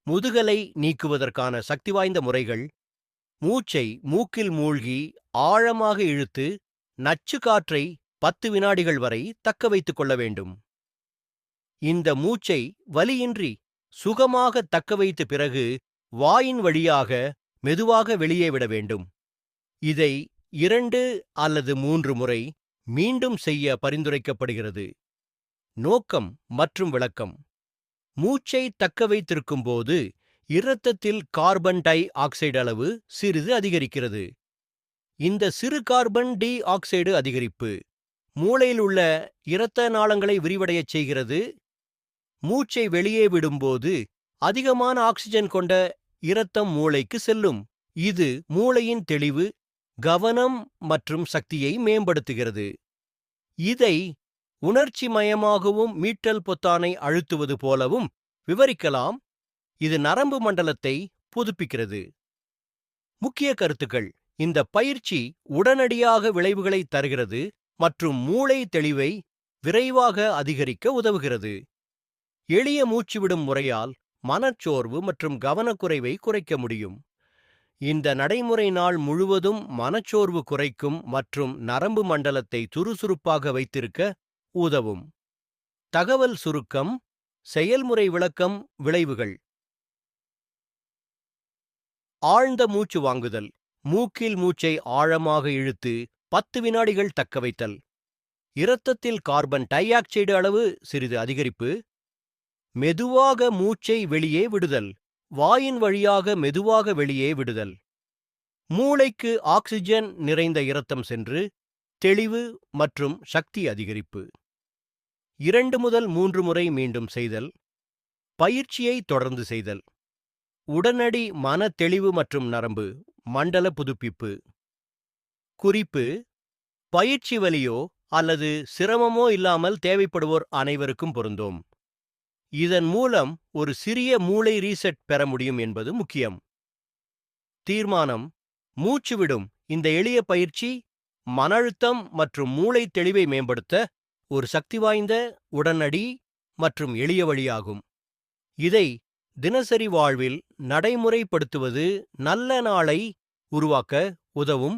முதுகலை நீக்குவதற்கான சக்தி வாய்ந்த முறைகள்: மூச்சை மூக்கில் மூழ்கி ஆழமாக இழுத்து நச்சு காற்றை 10 வினாடிகள் வரை தக்க வைத்துக் கொள்ள வேண்டும். இந்த மூச்சை வலியின்றி சுகமாக தக்க வைத்த பிறகு வாயின் வழியாக மெதுவாக வெளியே விட வேண்டும். இதை 2 அல்லது 3 முறை மீண்டும் செய்ய பரிந்துரைக்கப்படுகிறது. நோக்கம் மற்றும் விளக்கம்: மூச்சை தக்க வைத்திருக்கும் போது இரத்தத்தில் கார்பன் டை ஆக்சைடு அளவு சிறிது அதிகரிக்கிறது. இந்த சிறு கார்பன் டை ஆக்சைடு அதிகரிப்பு மூளையில் உள்ள இரத்த நாளங்களை விரிவடையச் செய்கிறது. மூச்சை வெளியே விடும்போது அதிகமான ஆக்சிஜன் கொண்ட இரத்தம் மூளைக்கு செல்லும். இது மூளையின் தெளிவு, கவனம் மற்றும் சக்தியை மேம்படுத்துகிறது. இதை உணர்ச்சிமயமாகவும் மீட்டல் பொத்தானை அழுத்துவது போலவும் விவரிக்கலாம். இது நரம்பு மண்டலத்தை புதுப்பிக்கிறது. முக்கிய கருத்துக்கள்: இந்த பயிற்சி உடனடியாக விளைவுகளை தருகிறது மற்றும் மூளை தெளிவை விரைவாக அதிகரிக்க உதவுகிறது. எளிய மூச்சுவிடும் முறையால் மனச்சோர்வு மற்றும் கவனக்குறைவை குறைக்க முடியும். இந்த நடைமுறை நாள் முழுவதும் மனச்சோர்வு குறைக்கும் மற்றும் நரம்பு மண்டலத்தை சுறுசுறுப்பாக வைத்திருக்க உதவும். தகவல் சுருக்கம், செயல்முறை விளக்கம், விளைவுகள்: ஆழ்ந்த மூச்சு வாங்குதல்: மூக்கில் மூச்சை ஆழமாக இழுத்து 10 வினாடிகள் தக்க வைத்தல். இரத்தத்தில் கார்பன் டை ஆக்சைடு அளவு சிறிது அதிகரிப்பு. மெதுவாக மூச்சை வெளியே விடுதல்: வாயின் வழியாக மெதுவாக வெளியே விடுதல். மூளைக்கு ஆக்சிஜன் நிறைந்த இரத்தம் சென்று தெளிவு மற்றும் சக்தி அதிகரிப்பு. 2 முதல் 3 முறை மீண்டும் செய்தல். பயிற்சியை தொடர்ந்து செய்தல். உடனடி மன தெளிவு மற்றும் நரம்பு மண்டல புதுப்பிப்பு. குறிப்பு: பயிற்சி வலியோ அல்லது சிரமமோ இல்லாமல் தேவைப்படுவோர் அனைவருக்கும் பொருந்தும். இதன் மூலம் ஒரு சிறிய மூளை ரீசெட் பெற முடியும் என்பது முக்கியம். தீர்மானம்: மூச்சுவிடும் இந்த எளிய பயிற்சி மன அழுத்தம் மற்றும் மூளை தெளிவை மேம்படுத்த ஒரு சக்தி வாய்ந்த, உடனடி மற்றும் எளிய வழியாகும். இதை தினசரி வாழ்வில் நடைமுறைப்படுத்துவது நல்ல நாளை உருவாக்க உதவும்.